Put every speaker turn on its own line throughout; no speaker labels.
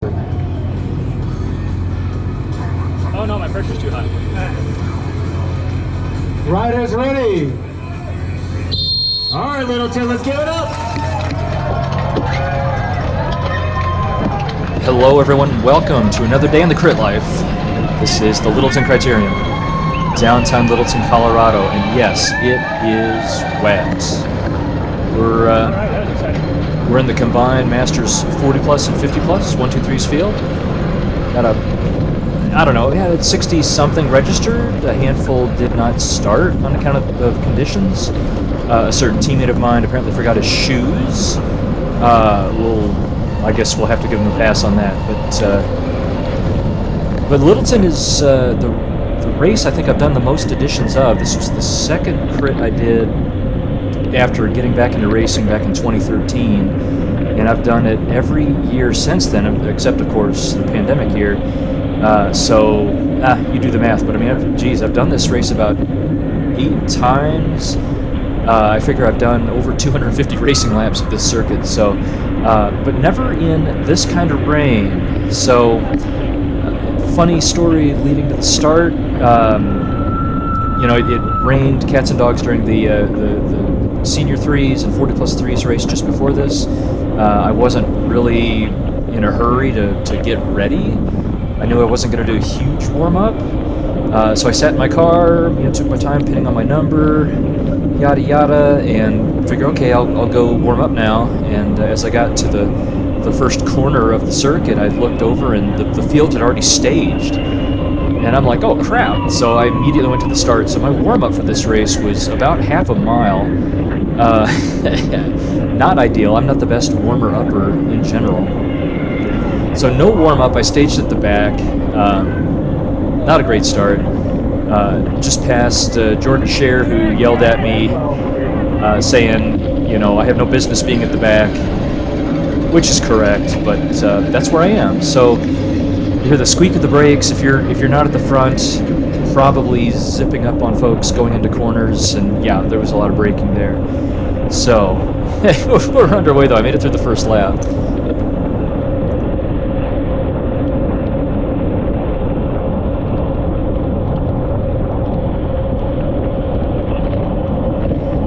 Oh no, my pressure's too high.
Riders ready. All right, Littleton, let's give it up.
Hello everyone, welcome to another day in the crit life. This is the Littleton Criterium, downtown Littleton, Colorado, and yes, it is wet. We're in the combined Masters 40 plus and 50 plus, 1-2-3's field. Got I don't know, we had 60 something registered, a handful did not start on account of conditions. A certain teammate of mine apparently forgot his shoes. I guess we'll have to give him a pass on that. But Littleton is the race I think I've done the most editions of. This was the second crit I did after getting back into racing back in 2013, and I've done it every year since then, except of course the pandemic year. You do the math, but I mean, geez, I've done this race about 8 times. I figure I've done over 250 racing laps of this circuit, so, but never in this kind of rain. So, funny story leading to the start. It rained cats and dogs during the senior threes and 40 plus threes race just before this. I wasn't really in a hurry to get ready. I knew I wasn't going to do a huge warm-up, so I sat in my car, took my time pinning on my number, yada yada, and figure, okay, I'll go warm up now. And as I got to the first corner of the circuit, I looked over and the field had already staged, and I'm like, oh crap! So I immediately went to the start. So my warm-up for this race was about half a mile. Not ideal. I'm not the best warmer-upper in general. So no warm-up, I staged at the back. Not a great start. Just past Jordan Scher, who yelled at me, saying, I have no business being at the back, which is correct, but that's where I am. So you hear the squeak of the brakes. If you're not at the front, probably zipping up on folks going into corners, and yeah, there was a lot of braking there. So we're underway though. I made it through the first lap.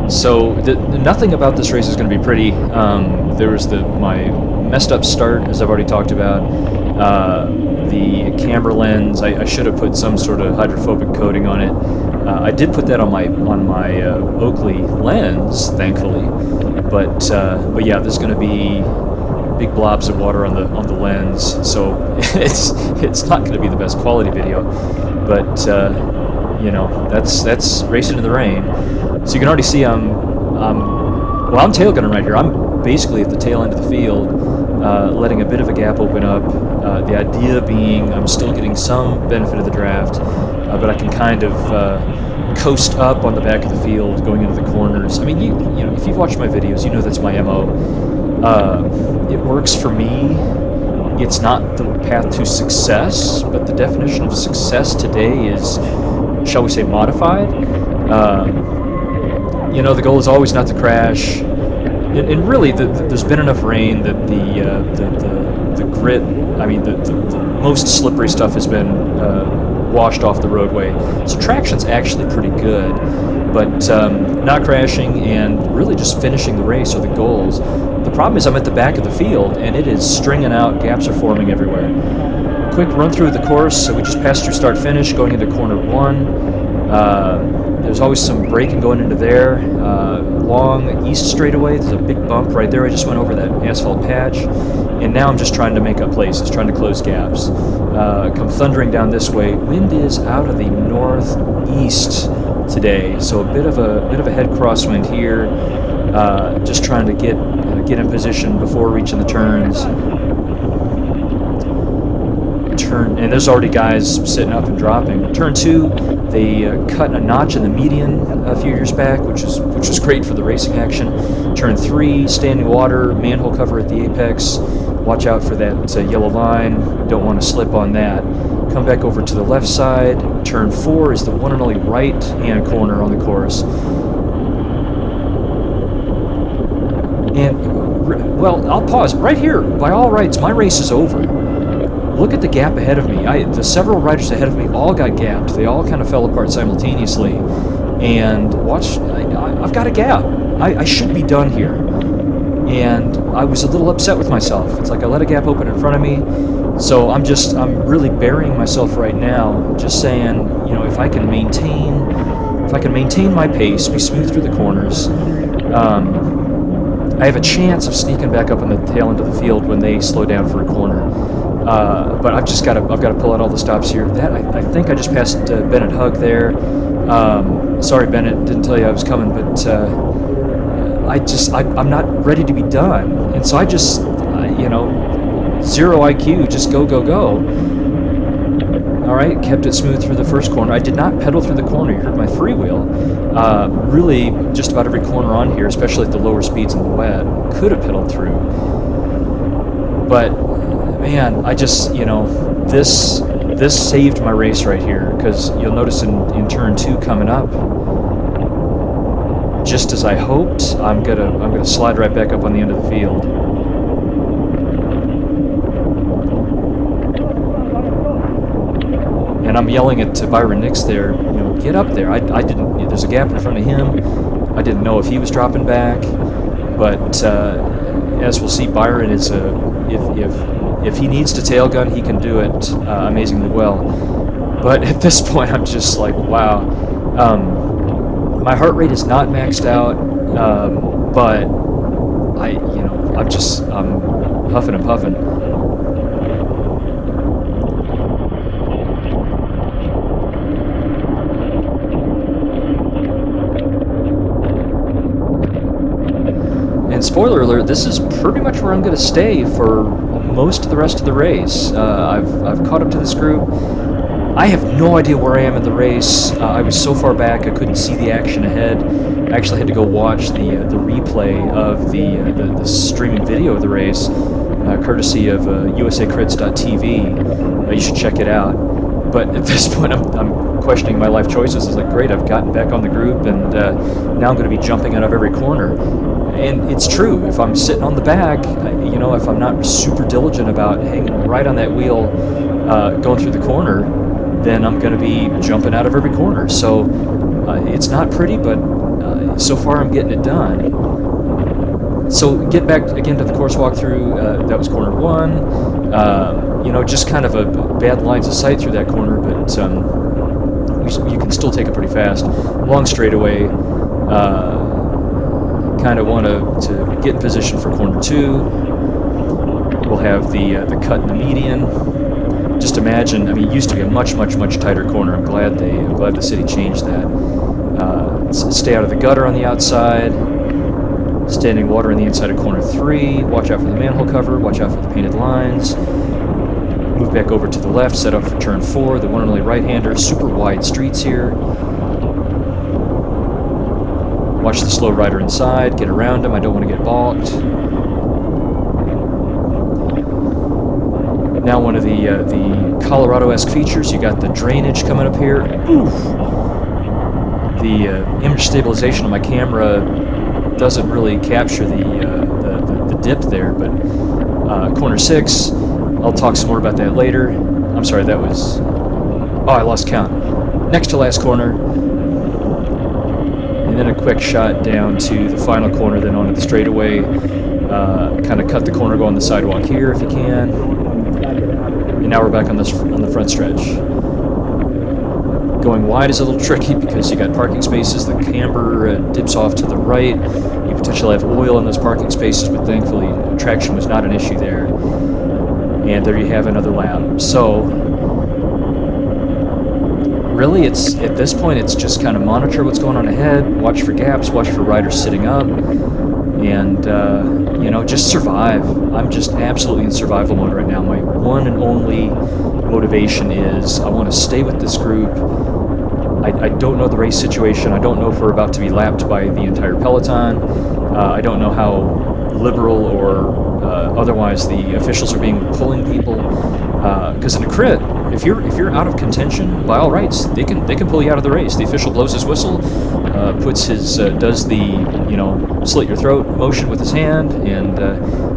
So nothing about this race is going to be pretty. There was my messed up start, as I've already talked about. The camera lens, I should have put some sort of hydrophobic coating on it. I did put that on my Oakley lens, thankfully. But yeah, there's going to be big blobs of water on the lens, so it's not going to be the best quality video. But that's racing in the rain. So you can already see I'm tail gunning right here. I'm basically at the tail end of the field, letting a bit of a gap open up. The idea being I'm still getting some benefit of the draft, but I can kind of coast up on the back of the field going into the corners. I mean, if you've watched my videos, you know that's my MO. It works for me. It's not the path to success, but the definition of success today is, shall we say, modified. The goal is always not to crash. And really, there's been enough rain that the grit, I mean, the most slippery stuff has been washed off the roadway. So traction's actually pretty good, but not crashing and really just finishing the race are the goals. The problem is I'm at the back of the field, and it is stringing out. Gaps are forming everywhere. Quick run through the course. So we just passed through start-finish, going into corner 1. There's always some braking going into there. Long east straightaway, there's a big bump right there. I just went over that asphalt patch, and now I'm just trying to make up places, trying to close gaps. Come thundering down this way. Wind is out of the northeast today, so a bit of a head crosswind here. Just trying to get in position before reaching the turns. And there's already guys sitting up and dropping. Turn 2, they cut a notch in the median a few years back, which is great for the racing action. Turn 3, standing water, manhole cover at the apex. Watch out for that yellow line. Don't want to slip on that. Come back over to the left side. Turn 4 is the one and only right-hand corner on the course. And, well, I'll pause. Right here, by all rights, my race is over. look at the gap ahead of me. The several riders ahead of me all got gapped. They all kind of fell apart simultaneously. And watch, I've got a gap. I should be done here. And I was a little upset with myself. It's like I let a gap open in front of me. So I'm really burying myself right now, just saying, you know, if I can maintain my pace, be smooth through the corners, I have a chance of sneaking back up on the tail end of the field when they slow down for a corner. But I've got to pull out all the stops here. I think I just passed Bennett Hug there. Sorry, Bennett, didn't tell you I was coming, but I'm not ready to be done, and so I just, you know, zero IQ, just go, go, go. All right, kept it smooth through the first corner. I did not pedal through the corner. You heard my freewheel. Really, just about every corner on here, especially at the lower speeds in the wet, could have pedaled through. But man, I just, you know, this saved my race right here, because you'll notice in turn 2 coming up, just as I hoped, I'm gonna slide right back up on the end of the field. And I'm yelling at Byron Nix there, you know, get up there. I didn't. There's a gap in front of him. I didn't know if he was dropping back, but as we'll see, Byron is if he needs to tail gun, he can do it amazingly well. But at this point, I'm just like, wow. My heart rate is not maxed out, but I'm huffing and puffing. And spoiler alert, this is pretty much where I'm going to stay for most of the rest of the race. I've caught up to this group. I have no idea where I am in the race. I was so far back I couldn't see the action ahead. I actually had to go watch the replay of the streaming video of the race, courtesy of usacrits.tv. You should check it out. But at this point, I'm questioning my life choices. It's like, great, I've gotten back on the group, and now I'm going to be jumping out of every corner. And it's true. If I'm sitting on the back, you know, if I'm not super diligent about hanging right on that wheel, going through the corner, then I'm going to be jumping out of every corner. So it's not pretty, but so far I'm getting it done. So get back again to the course walkthrough. That was corner 1. You know, just kind of a bad lines of sight through that corner, but you can still take it pretty fast. Long straightaway. Kind of want to get in position for corner 2. We'll have the cut in the median. Just imagine, I mean, it used to be a much tighter corner. I'm glad the city changed that. Stay out of the gutter on the outside. Standing water on the inside of corner 3. Watch out for the manhole cover. Watch out for the painted lines. Move back over to the left. Set up for turn 4. The one and only right-hander. Super wide streets here. Watch the slow rider inside. Get around him. I don't want to get balked. Now one of the Colorado-esque features, you got the drainage coming up here. Oof. The image stabilization on my camera doesn't really capture the dip there, but corner 6, I'll talk some more about that later. I'm sorry, that was... Oh, I lost count. Next to last corner. And then a quick shot down to the final corner, then onto the straightaway. Kind of cut the corner, go on the sidewalk here if you can. And now we're back on the front stretch. Going wide is a little tricky because you got parking spaces. The camber dips off to the right. You potentially have oil in those parking spaces, but thankfully traction was not an issue there. And there you have another lap. So really, it's at this point, it's just kind of monitor what's going on ahead, watch for gaps, watch for riders sitting up, and you know, just survive. I'm just absolutely in survival mode right now. My one and only motivation is I want to stay with this group. I don't know the race situation. I don't know if we're about to be lapped by the entire peloton. I don't know how liberal or otherwise the officials are being pulling people. Because in a crit, if you're out of contention, by all rights, they can pull you out of the race. The official blows his whistle, puts his does the slit your throat motion with his hand, and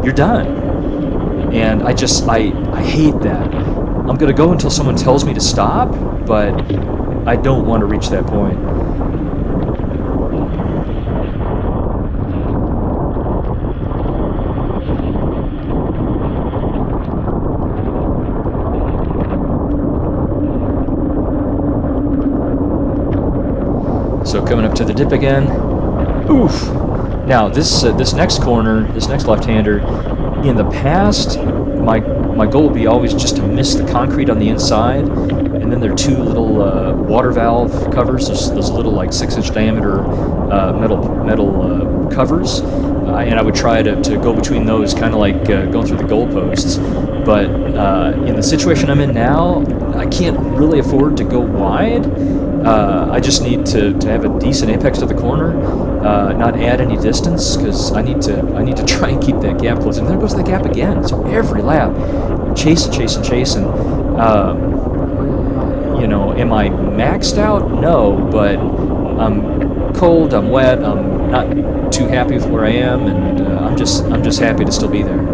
you're done. And I hate that. I'm going to go until someone tells me to stop, but I don't want to reach that point. So coming up to the dip again. Oof! Now this next corner, this next left-hander, in the past, my goal would be always just to miss the concrete on the inside, and then there are two little water valve covers, those little like 6-inch diameter metal covers, and I would try to go between those, kind of like going through the goalposts. But in the situation I'm in now, I can't really afford to go wide. I just need to have a decent apex to the corner, not add any distance, because I need to try and keep that gap closed. And there goes the gap again. So every lap, chasing. You know, am I maxed out? No, but I'm cold, I'm wet, I'm not too happy with where I am, and I'm just happy to still be there.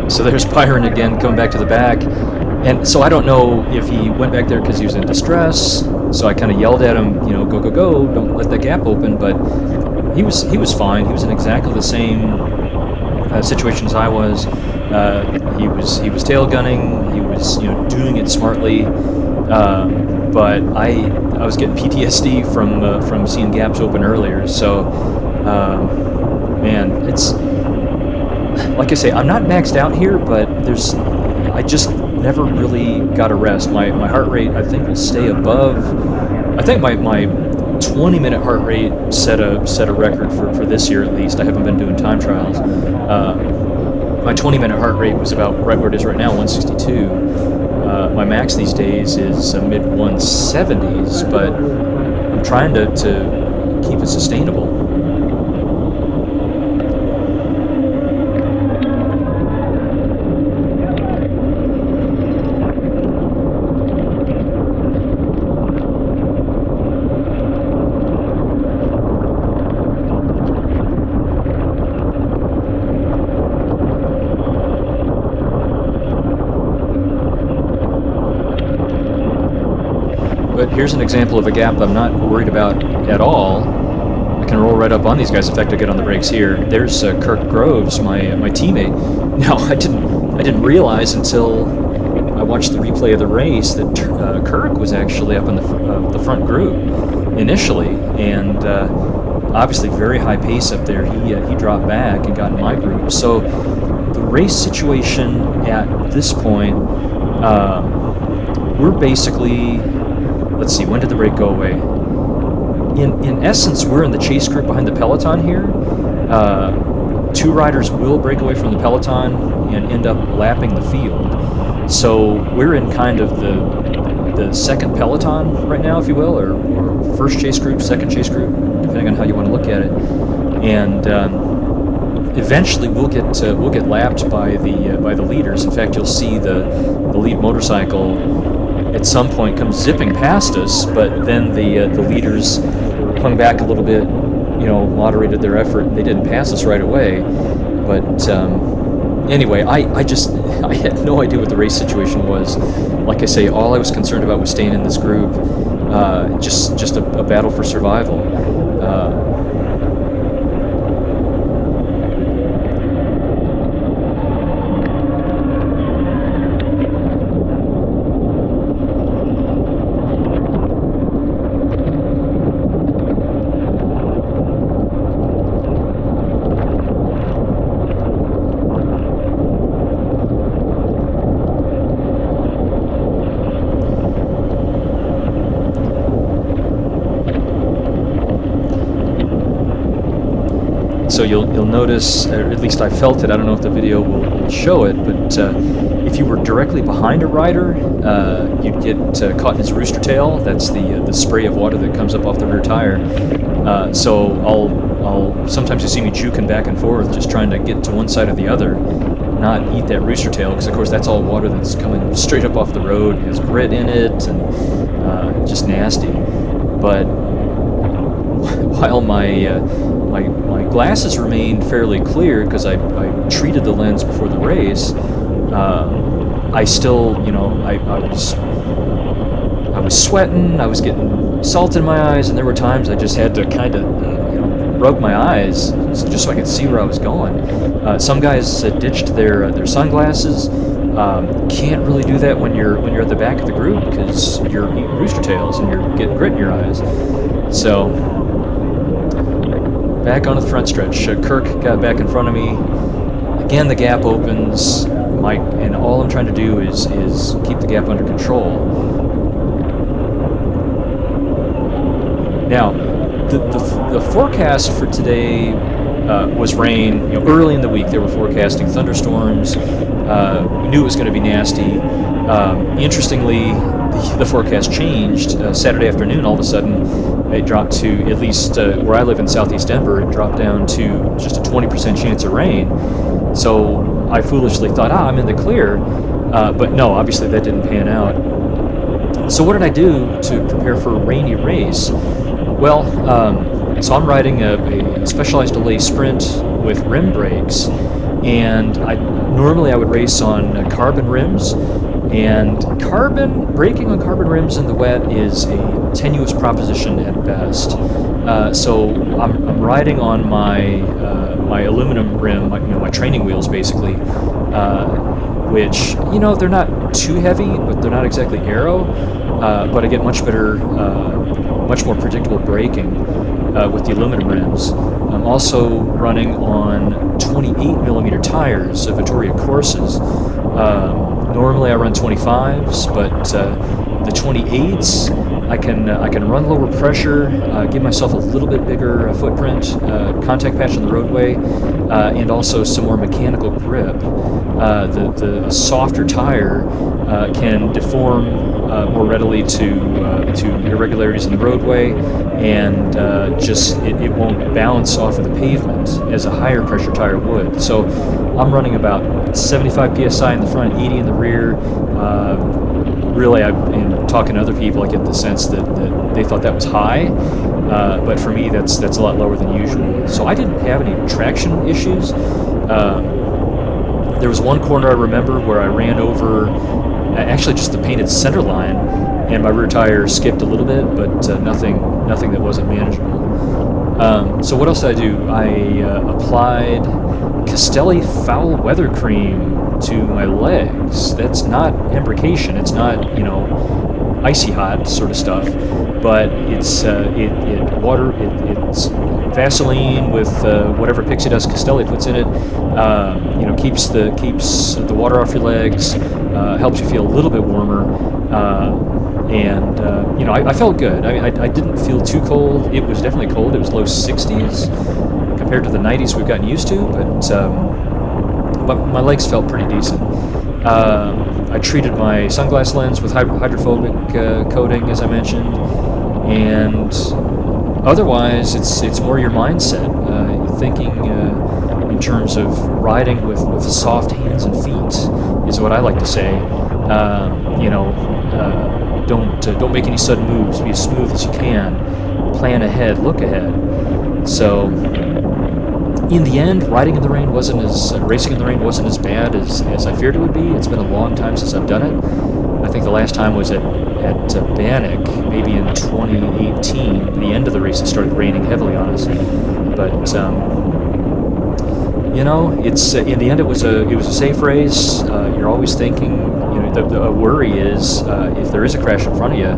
So there's Byron again, coming back to the back. And so I don't know if he went back there because he was in distress. So I kind of yelled at him, you know, go, don't let that gap open. But he was fine. He was in exactly the same situation as I was. He was tail gunning. He was, you know, doing it smartly. But I was getting PTSD from seeing gaps open earlier. So man, it's. Like I say, I'm not maxed out here, but I just never really got a rest. My heart rate, I think, will stay above. I think my 20-minute heart rate set a record for this year at least. I haven't been doing time trials. My 20-minute heart rate was about right where it is right now, 162. My max these days is mid 170s, but I'm trying to keep it sustainable. But here's an example of a gap I'm not worried about at all. I can roll right up on these guys. In fact, I get on the brakes here. There's Kirk Groves, my teammate. Now, I didn't realize until I watched the replay of the race that Kirk was actually up in the front group initially, and obviously very high pace up there. He dropped back and got in my group. So the race situation at this point, we're basically. Let's see, when did the brake go away? In essence, we're in the chase group behind the peloton here. Two riders will break away from the peloton and end up lapping the field. So we're in kind of the second peloton right now, if you will, or first chase group, second chase group, depending on how you want to look at it. And eventually we'll get lapped by the leaders. In fact, you'll see the lead motorcycle at some point comes zipping past us, but then the leaders hung back a little bit, you know, moderated their effort. They didn't pass us right away, but anyway, I had no idea what the race situation was. Like I say, all I was concerned about was staying in this group, just a battle for survival. So you'll notice, or at least I felt it. I don't know if the video will show it, but if you were directly behind a rider, you'd get caught in his rooster tail. That's the spray of water that comes up off the rear tire. So I'll sometimes you see me juking back and forth, just trying to get to one side or the other, not eat that rooster tail, because of course that's all water that's coming straight up off the road. It has grit in it and just nasty. But while my glasses remained fairly clear because I treated the lens before the race, I still, I was sweating, I was getting salt in my eyes, and there were times I just had to kind of rub my eyes just so I could see where I was going. Some guys ditched their sunglasses. Can't really do that when you're at the back of the group because you're eating rooster tails and you're getting grit in your eyes. So back onto the front stretch. Kirk got back in front of me. Again, the gap opens. And all I'm trying to do is keep the gap under control. Now, the forecast for today was rain. Early in the week they were forecasting thunderstorms. We knew it was going to be nasty. Interestingly, the forecast changed Saturday afternoon. All of a sudden, it dropped to, at least where I live in southeast Denver, it dropped down to just a 20% chance of rain. So I foolishly thought, I'm in the clear. But no, obviously that didn't pan out. So what did I do to prepare for a rainy race? Well, so I'm riding a Specialized Delay Sprint with rim brakes, and normally I would race on carbon rims, and braking on carbon rims in the wet is a tenuous proposition at best. So I'm riding on my aluminum rim, my training wheels basically, which they're not too heavy, but they're not exactly aero. But I get much better, much more predictable braking with the aluminum rims. I'm also running on 28 millimeter tires, Vittoria Courses. Normally I run 25s, but the 28s I can run lower pressure, give myself a little bit bigger footprint, contact patch on the roadway, and also some more mechanical grip. The softer tire can deform more readily to irregularities in the roadway, and it won't bounce off of the pavement as a higher pressure tire would. So I'm running about 75 psi in the front, 80 in the rear. Really, in talking to other people, I get the sense that they thought that was high, but for me, that's a lot lower than usual. So I didn't have any traction issues. There was one corner I remember where I ran over, actually just the painted center line, and my rear tire skipped a little bit, but nothing that wasn't manageable. So what else did I do? I applied Castelli foul weather cream to my legs. That's not embrocation. It's not icy hot sort of stuff, but it's Vaseline with whatever pixie dust Castelli puts in it. Keeps the water off your legs, helps you feel a little bit warmer, and I felt good. I didn't feel too cold. It was definitely cold. It was low 60s compared to the 90s we've gotten used to, but my legs felt pretty decent. I treated my sunglass lens with hydrophobic coating, as I mentioned, and otherwise it's more your mindset, thinking in terms of riding with soft hands and feet is what I like to say. Don't make any sudden moves. Be as smooth as you can. Plan ahead. Look ahead. So in the end, racing in the rain wasn't as bad as I feared it would be. It's been a long time since I've done it. I think the last time was at Bannock, maybe in 2018. At the end of the race, it started raining heavily on us. But it's in the end, it was a safe race. You're always thinking, the worry is if there is a crash in front of you.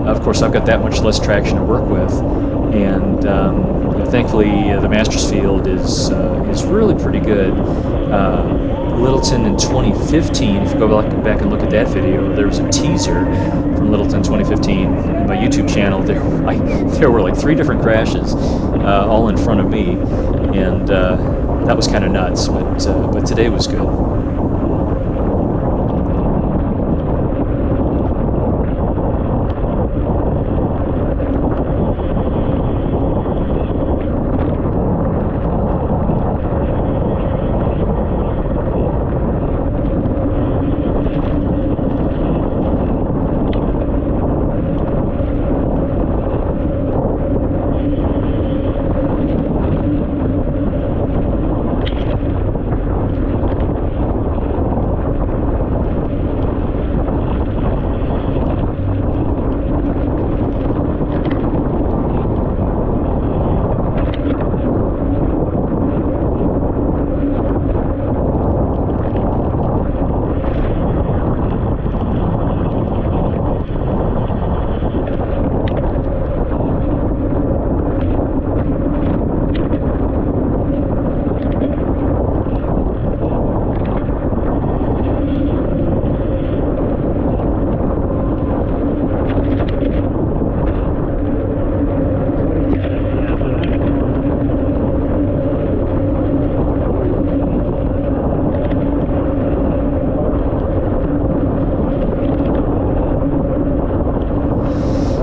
Of course, I've got that much less traction to work with, and thankfully the Masters field is really pretty good. Littleton in 2015, if you go back and look at that video, there was a teaser from Littleton 2015 in my YouTube channel. There were like 3 different crashes, all in front of me, and that was kind of nuts. But today was good.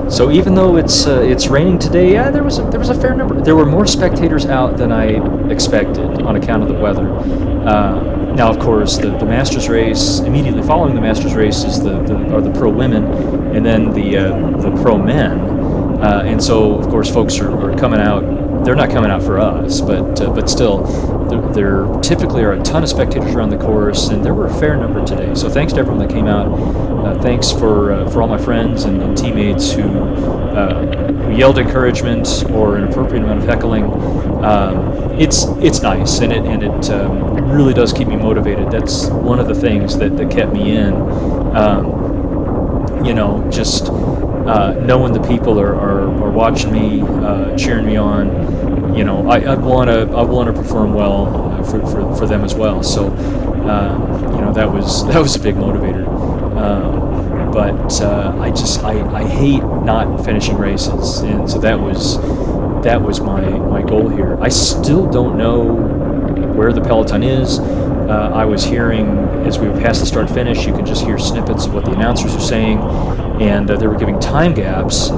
So even though it's raining today, yeah, there was a fair number. There were more spectators out than I expected on account of the weather. Now, of course, the Masters race, immediately following the Masters race, is the pro women, and then the pro men. And so, of course, folks are coming out. They're not coming out for us, but still, there typically are a ton of spectators around the course, and there were a fair number today. So thanks to everyone that came out. Thanks for all my friends and teammates who yelled encouragement or an appropriate amount of heckling. It's nice, and it really does keep me motivated. That's one of the things that kept me in. Just knowing the people are watching me, cheering me on. I want to perform well for them as well. So that was a big motivator. But I hate not finishing races, and so that was my goal here. I still don't know where the peloton is. I was hearing, as we passed the start finish, you can just hear snippets of what the announcers are saying, and they were giving time gaps,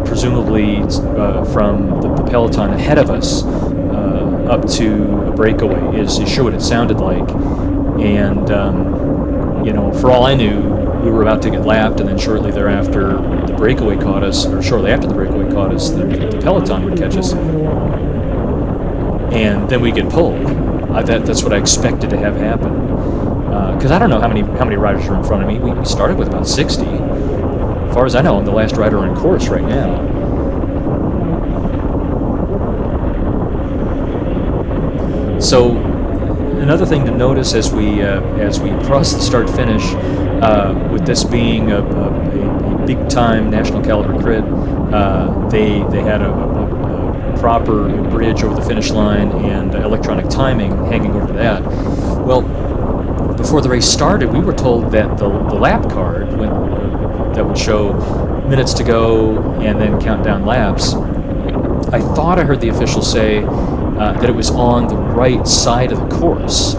presumably from the peloton ahead of us up to a breakaway is sure what it sounded like. And for all I knew, we were about to get lapped, and then shortly thereafter, the breakaway caught us, or shortly after the breakaway caught us, the peloton would catch us, and then we get pulled. That's what I expected to have happen, because I don't know how many riders are in front of me. We started with about 60. As far as I know, I'm the last rider on course right now. So another thing to notice as we cross the start finish, with this being a big time national caliber crit, they had a proper bridge over the finish line and electronic timing hanging over that. Well, before the race started, we were told that the lap card that would show minutes to go and then count down laps. I thought I heard the officials say that it was on the right side of the course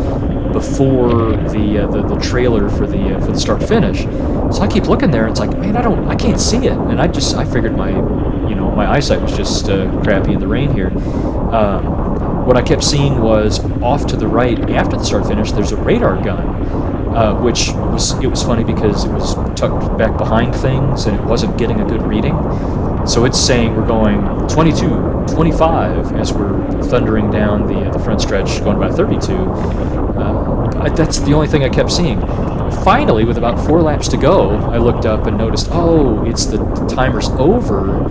before the trailer for the start finish. So I keep looking there, and it's like, man, I can't see it, and I figured my eyesight was just crappy in the rain here. What I kept seeing was off to the right after the start finish, there's a radar gun, which was funny because it was tucked back behind things and it wasn't getting a good reading. So it's saying we're going 22, 25 as we're thundering down the front stretch, going about 32. That's the only thing I kept seeing. Finally, with about 4 laps to go, I looked up and noticed, it's the timer's over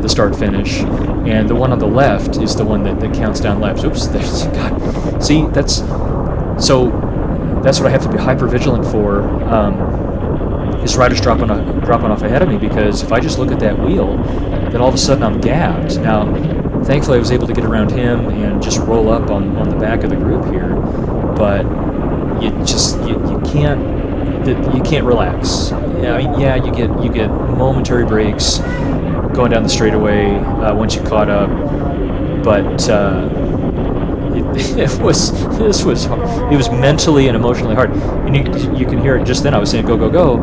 the start finish, and the one on the left is the one that counts down laps. Oops, there's God. See, that's what I have to be hyper vigilant for. Is riders dropping off ahead of me, because if I just look at that wheel, then all of a sudden I'm gapped. Now, thankfully I was able to get around him and just roll up on the back of the group here, but you can't relax. You get momentary breaks going down the straightaway once you caught up, but it was mentally and emotionally hard. And you can hear it just then. I was saying go, go, go.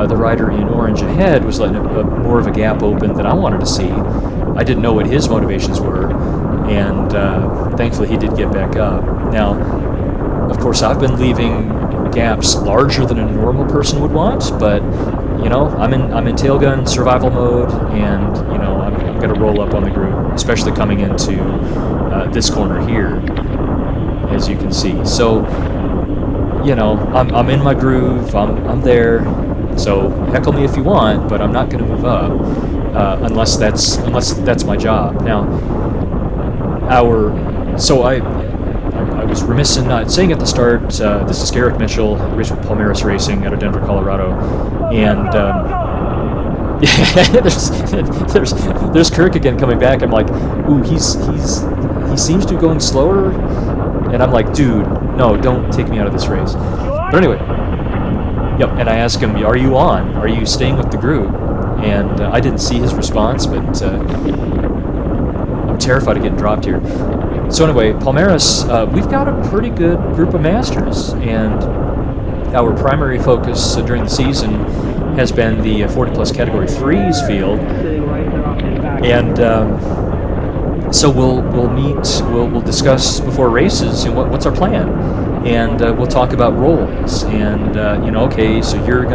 The rider in orange ahead was letting more of a gap open than I wanted to see. I didn't know what his motivations were, and thankfully he did get back up. Now, of course, I've been leaving gaps larger than a normal person would want, but you know, I'm in tailgun survival mode, and you know, I'm going to roll up on the group, especially coming into this corner here, as you can see. So, you know, I'm in my groove. I'm there. So heckle me if you want, but I'm not going to move up unless that's my job. Now, I was remiss in not saying at the start, this is Garrick Mitchell, race with Palmaris Racing out of Denver, Colorado, and there's Kirk again coming back. I'm like, ooh, he seems to be going slower, and I'm like, dude, no, don't take me out of this race. But anyway, yep, and I asked him, are you on? Are you staying with the group? And I didn't see his response, but I'm terrified of getting dropped here. So anyway, Palmaris, we've got a pretty good group of masters, and our primary focus during the season has been the 40 plus category 3s field, and so we'll discuss before races, and what's our plan, and we'll talk about roles, and you know, okay, so you're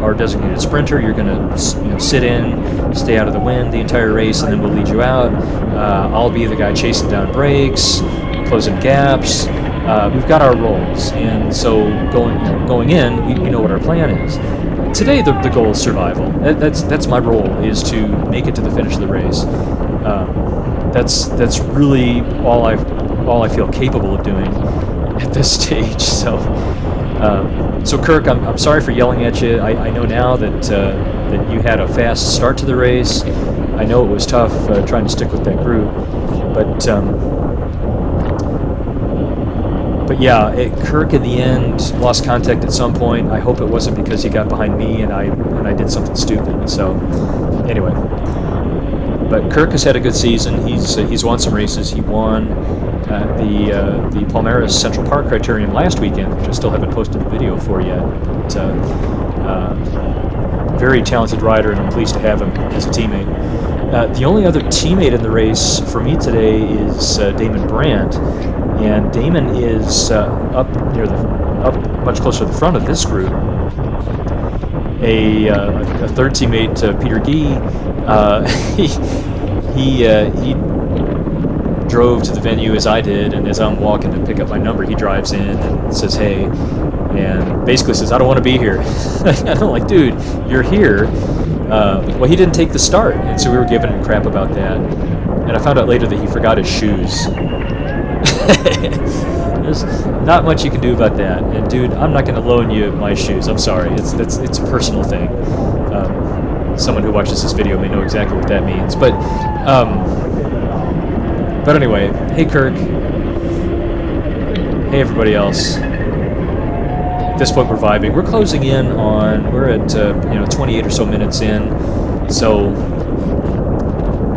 our designated sprinter, you're gonna sit in, stay out of the wind the entire race, and then we'll lead you out. I'll be the guy chasing down brakes, closing gaps. We've got our roles, and so going in, we know what our plan is. Today, the goal is survival. That's my role, is to make it to the finish of the race. That's really all I feel capable of doing at this stage. So Kirk, I'm sorry for yelling at you. I know now that you had a fast start to the race. I know it was tough trying to stick with that group, but yeah, Kirk in the end lost contact at some point. I hope it wasn't because he got behind me and I did something stupid. So anyway, but Kirk has had a good season. He's won some races. He won the Palmaris Central Park Criterium last weekend, which I still haven't posted a video for yet. But very talented rider, and I'm pleased to have him as a teammate. The only other teammate in the race for me today is Damon Brandt, and Damon is up much closer to the front of this group. A third teammate, Peter Gee, he drove to the venue as I did, and as I'm walking to pick up my number, he drives in and says, hey, and basically says, I don't want to be here. And I'm like, dude, you're here. Well, he didn't take the start, and so we were giving him crap about that. And I found out later that he forgot his shoes. There's not much you can do about that. And dude, I'm not going to loan you my shoes. I'm sorry. It's a personal thing. Someone who watches this video may know exactly what that means. But anyway, hey Kirk. Hey everybody else. At this point we're vibing. We're closing in on, we're at 28 or so minutes in. So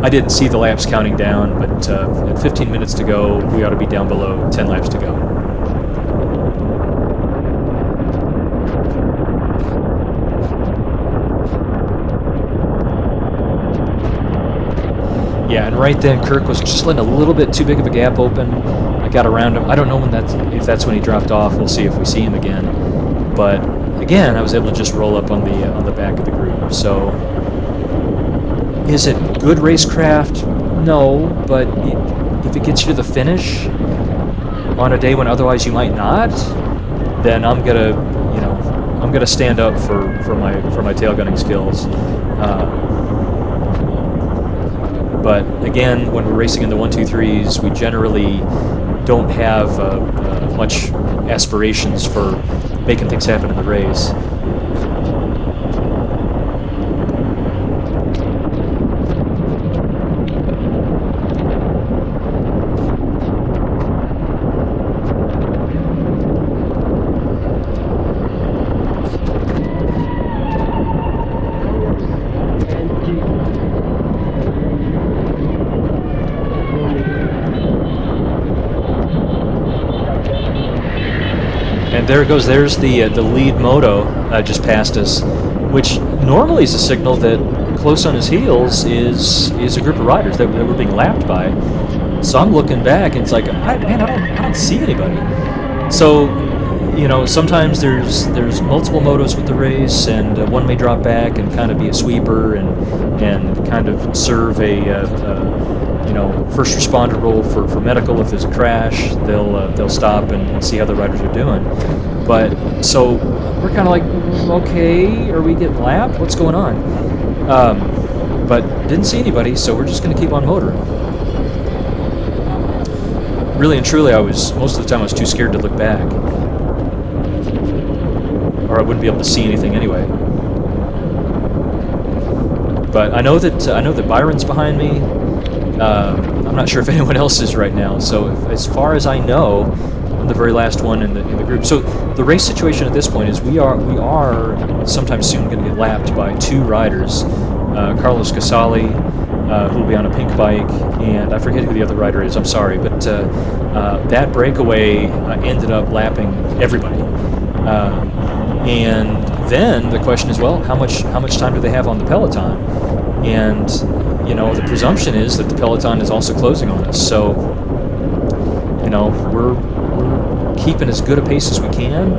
I didn't see the laps counting down, but at 15 minutes to go, we ought to be down below 10 laps to go. Yeah, and right then Kirk was just letting a little bit too big of a gap open. I got around him. I don't know if that's when he dropped off. We'll see if we see him again. But again, I was able to just roll up on the back of the group. So is it good racecraft? No, but if it gets you to the finish on a day when otherwise you might not, then I'm gonna stand up for my tail gunning skills. But again, when we're racing in the 1-2-3s, we generally don't have much aspirations for making things happen in the race. And there it goes. There's the lead moto just passed us, which normally is a signal that close on his heels is a group of riders that we're being lapped by. So I'm looking back, and it's like, I don't see anybody. So, you know, sometimes there's multiple motos with the race, and one may drop back and kind of be a sweeper and kind of serve a you know, first responder role for medical. If there's a crash, they'll stop and see how the riders are doing. But so we're kind of like, okay, are we getting lapped? What's going on? But didn't see anybody, so we're just going to keep on motoring. Really and truly, most of the time I was too scared to look back, or I wouldn't be able to see anything anyway. But I know that Byron's behind me. I'm not sure if anyone else is right now. So as far as I know, I'm the very last one in the group. So the race situation at this point is we are sometime soon going to get lapped by two riders, Carlos Casali, who will be on a pink bike, and I forget who the other rider is. I'm sorry, but that breakaway ended up lapping everybody. And then the question is, well, how much time do they have on the peloton? And you know, the presumption is that the peloton is also closing on us. So, you know, we're keeping as good a pace as we can,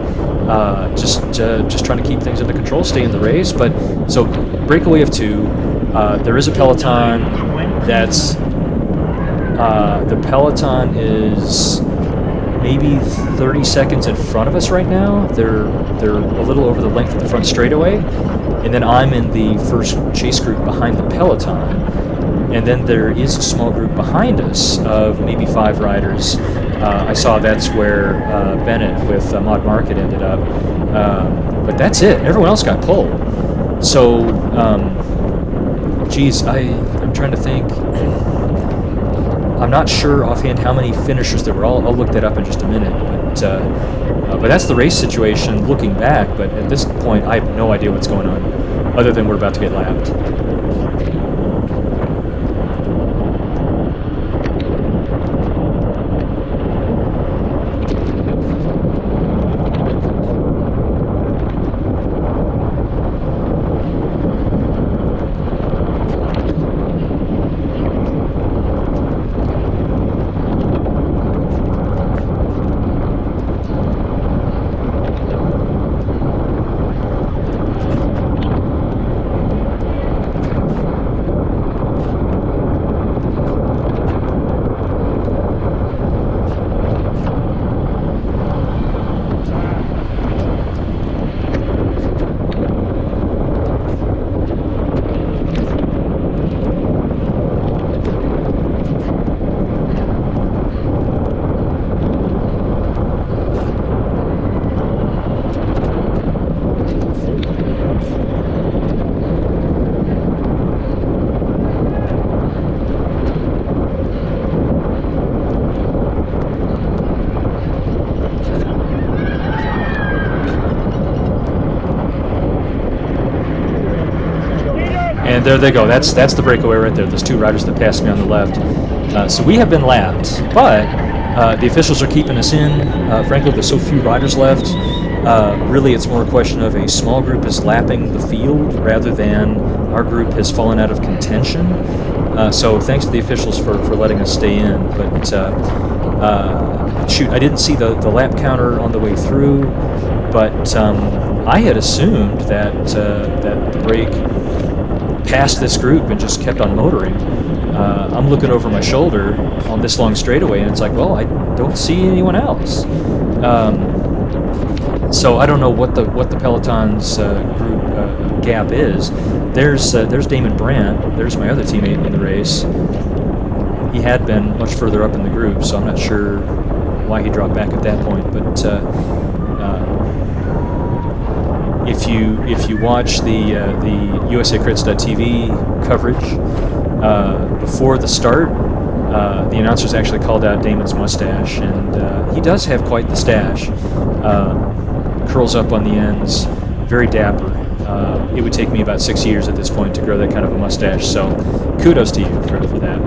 just trying to keep things under control, stay in the race. But so breakaway of two. There is a peloton that's the peloton is maybe 30 seconds in front of us right now. They're a little over the length of the front straightaway, and then I'm in the first chase group behind the peloton, and then there is a small group behind us of maybe 5 riders. I saw that's where Bennett with Mod Market ended up, but that's it. Everyone else got pulled. So, geez, I'm trying to think. I'm not sure offhand how many finishers there were. I'll look that up in just a minute. But that's the race situation looking back. But at this point, I have no idea what's going on, other than we're about to get lapped. And there they go. That's the breakaway right there. Those 2 riders that passed me on the left. So we have been lapped, but the officials are keeping us in. Frankly, there's so few riders left. Really, it's more a question of a small group is lapping the field rather than our group has fallen out of contention. So thanks to the officials for letting us stay in. But shoot, I didn't see the lap counter on the way through, but I had assumed that the break passed this group and just kept on motoring. I'm looking over my shoulder on this long straightaway, and it's like, well, I don't see anyone else. So I don't know what the peloton's group gap is. There's Damon Brandt. There's my other teammate in the race. He had been much further up in the group, so I'm not sure why he dropped back at that point. But if you watch the USACrits.tv coverage before the start, the announcers actually called out Damon's mustache, and he does have quite the stash. Curls up on the ends, very dapper. It would take me about 6 years at this point to grow that kind of a mustache, so kudos to you for that.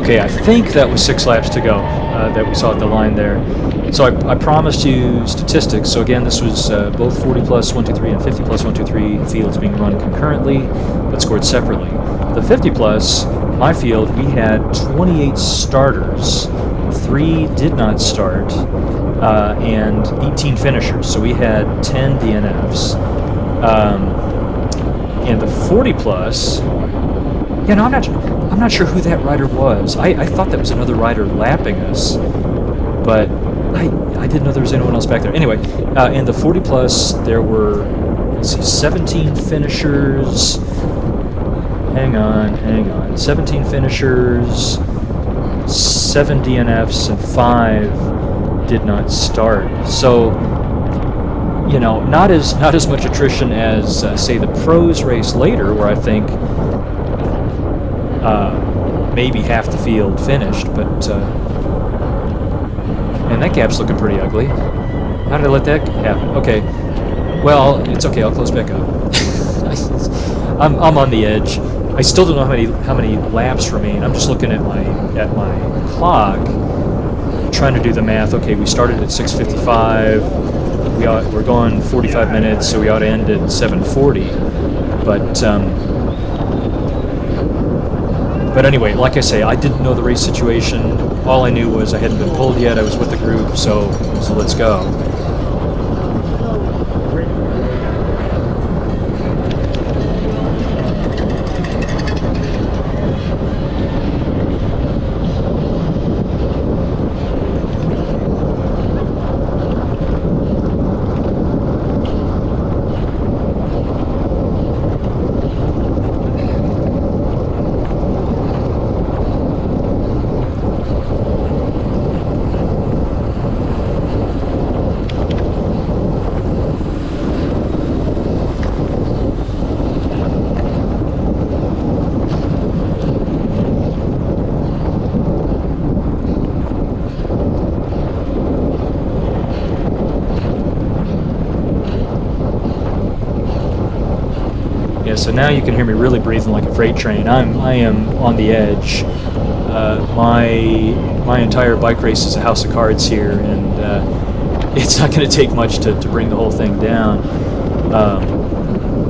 Okay, I think that was 6 laps to go that we saw at the line there. So I promised you statistics. So again, this was both 40 plus 123 and 50 plus 123 fields being run concurrently, but scored separately. The 50 plus, my field, we had 28 starters, 3 did not start, and 18 finishers. So we had 10 DNFs. And the 40 plus, yeah, no, I'm not sure who that rider was. I thought that was another rider lapping us, but I didn't know there was anyone else back there. Anyway, in the 40 plus, there were, let's see, 17 finishers. Hang on. 17 finishers, 7 DNFs, and 5 did not start. So, you know, not as much attrition as say the pros race later, where I think maybe half the field finished, but and that gap's looking pretty ugly. How did I let that happen? Okay, well, it's okay. I'll close back up. I'm on the edge. I still don't know how many laps remain. I'm just looking at my clock, trying to do the math. Okay, we started at 6:55. We're going 45 minutes, so we ought to end at 7:40. But anyway, like I say, I didn't know the race situation. All I knew was I hadn't been pulled yet. I was with the group, so let's go. Yeah, so now you can hear me really breathing like a freight train. I am on the edge. My entire bike race is a house of cards here, and it's not going to take much to bring the whole thing down.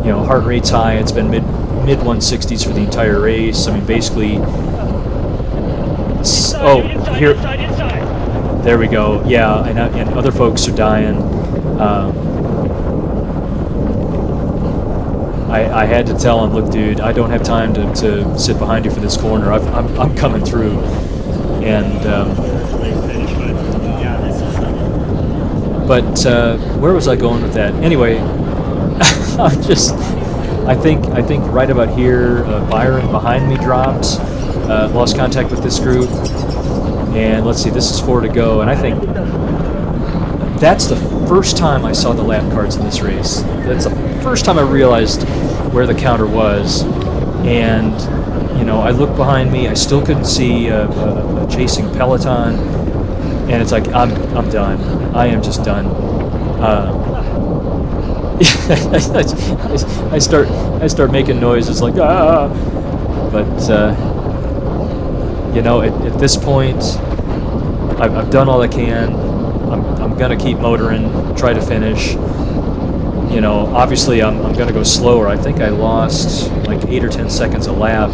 You know, heart rate's high. It's been mid 160s for the entire race. I mean, basically. Oh, here. There we go. Yeah, and other folks are dying. I had to tell him, look, dude, I don't have time to sit behind you for this corner. I'm coming through, and but where was I going with that? Anyway, I think right about here, Byron behind me dropped, lost contact with this group, and let's see, this is 4 to go, and I think that's the first time I saw the lap cards in this race. That's the first time I realized where the counter was, and you know, I looked behind me. I still couldn't see a chasing peloton, and it's like I'm done. I am just done. I start making noises like ah, but you know, at this point, I've done all I can. I'm gonna keep motoring, try to finish. You know, obviously I'm going to go slower. I think I lost like 8 or 10 seconds a lap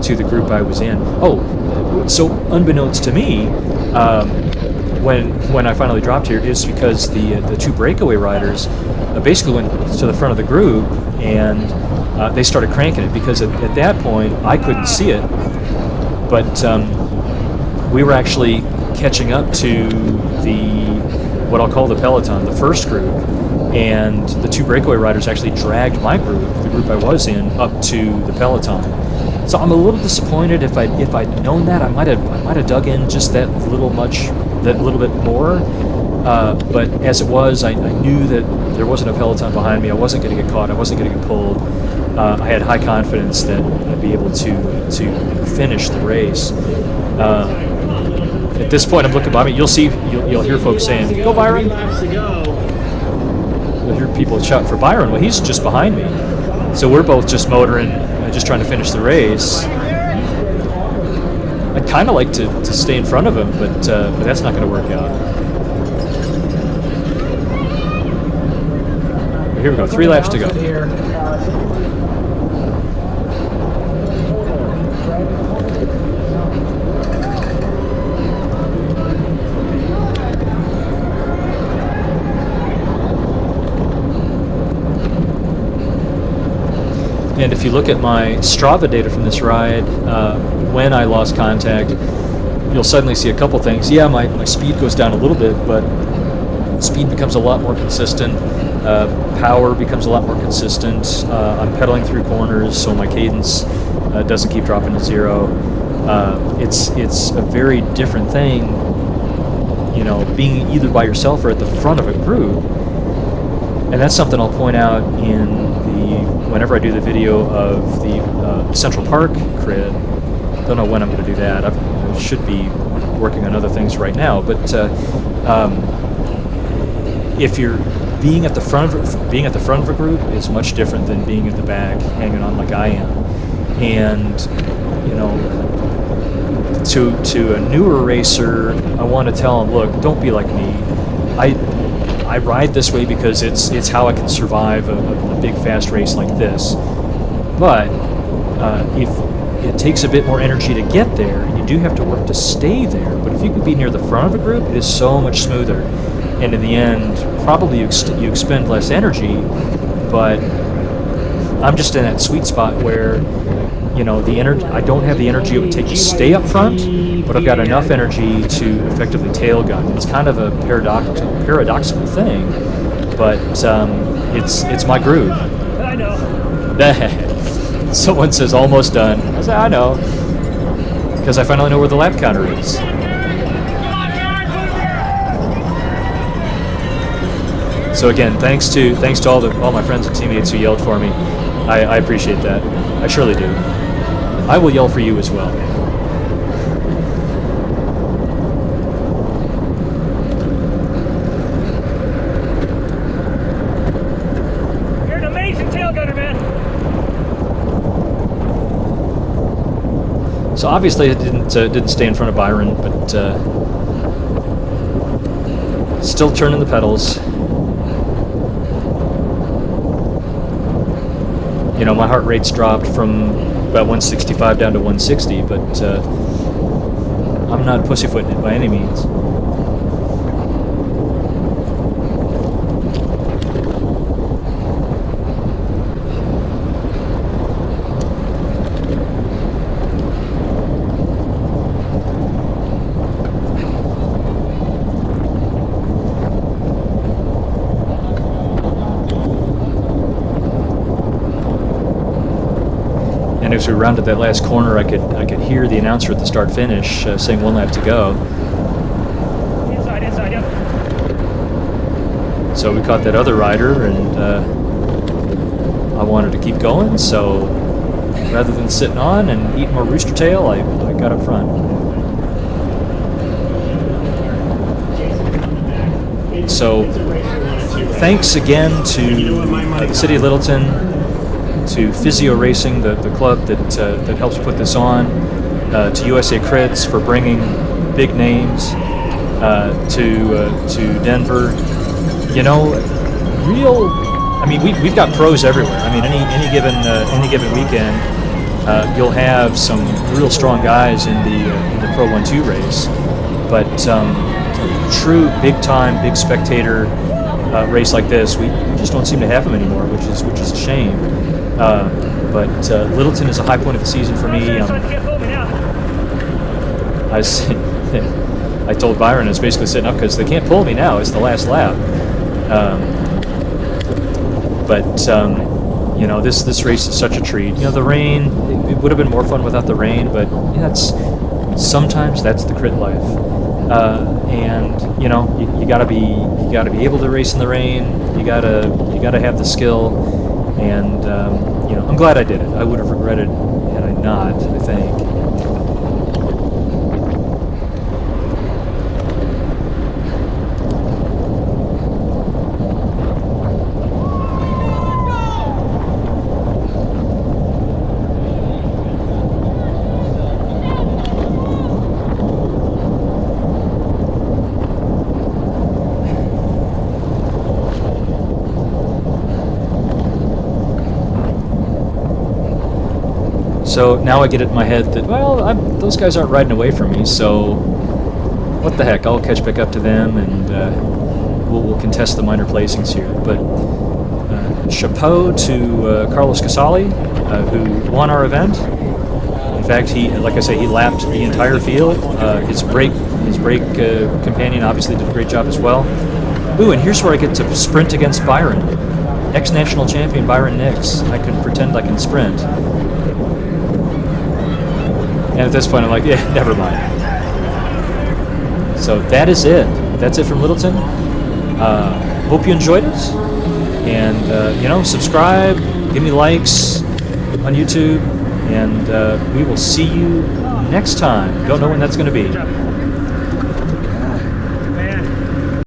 to the group I was in. Oh, so unbeknownst to me, when I finally dropped here, is because the 2 breakaway riders basically went to the front of the group, and they started cranking it, because at that point I couldn't see it, but we were actually catching up to what I'll call the peloton, the first group. And the 2 breakaway riders actually dragged my group, the group I was in, up to the peloton. So I'm a little disappointed. If I'd known that, I might have dug in just that little bit more. But as it was, I knew that there wasn't a peloton behind me. I wasn't going to get caught. I wasn't going to get pulled. I had high confidence that I'd be able to finish the race. At this point, I'm looking behind me. You'll hear folks saying, "Go, Byron." You'll hear people shout for Byron. Well, he's just behind me. So we're both just motoring, just trying to finish the race. I'd kind of like to stay in front of him, but that's not going to work out. Here we go, 3 laps to go. And if you look at my Strava data from this ride, when I lost contact, you'll suddenly see a couple things. Yeah, my speed goes down a little bit, but speed becomes a lot more consistent. Power becomes a lot more consistent. I'm pedaling through corners, so my cadence doesn't keep dropping to 0. It's a very different thing, you know, being either by yourself or at the front of a group. And that's something I'll point out whenever I do the video of the Central Park crit. Don't know when I'm going to do that. I should be working on other things right now. But if you're being at the front of a group is much different than being at the back, hanging on like I am. And you know, to a newer racer, I want to tell them, look, don't be like me. I ride this way because it's how I can survive a big fast race like this. But if it takes a bit more energy to get there, and you do have to work to stay there. But if you can be near the front of a group, it is so much smoother. And in the end, probably you expend less energy. But I'm just in that sweet spot where, you know, I don't have the energy it would take to stay up front, but I've got enough energy to effectively tail gun. It's kind of a paradoxical thing, but it's my groove.
I know.
Someone says almost done. I say I know, because I finally know where the lap counter is. So again, thanks to all my friends and teammates who yelled for me. I appreciate that. I surely do. I will yell for you as well.
You're an amazing tail gunner, man.
So obviously it didn't stay in front of Byron, but still turning the pedals. You know, my heart rate's dropped from about 165 down to 160, but I'm not pussyfooting it by any means. And as we rounded that last corner, I could hear the announcer at the start finish saying 1 lap to go.
Inside, yep.
So we caught that other rider, and I wanted to keep going. So rather than sitting on and eating more rooster tail, I got up front. So thanks again to the City of Littleton, to Physio Racing, the club that helps put this on, to USA Crits for bringing big names, to Denver. You know, I mean, we've got pros everywhere. I mean, any given weekend, you'll have some real strong guys in the Pro 1-2 race, but true big time, big spectator race like this, we just don't seem to have them anymore, which is a shame. But Littleton is a high point of the season for me. I told Byron I was basically sitting up because they can't pull me now. It's the last lap. You know, this race is such a treat. You know, the rain, it would have been more fun without the rain, but yeah, sometimes that's the crit life. And you know, you gotta be able to race in the rain. You gotta have the skill. And you know, I'm glad I did it. I would have regretted had I not, I think. So now I get it in my head that, well, those guys aren't riding away from me, so what the heck, I'll catch back up to them, and we'll contest the minor placings here. But chapeau to Carlos Casali, who won our event. In fact, like I say, he lapped the entire field. His brake companion obviously did a great job as well. Ooh, and here's where I get to sprint against Byron. Ex-national champion Byron Nix. I can pretend I can sprint. And at this point, I'm like, yeah, never mind. So that is it. That's it from Littleton. Hope you enjoyed it. And, subscribe, give me likes on YouTube, and we will see you next time. Don't know when that's going to be.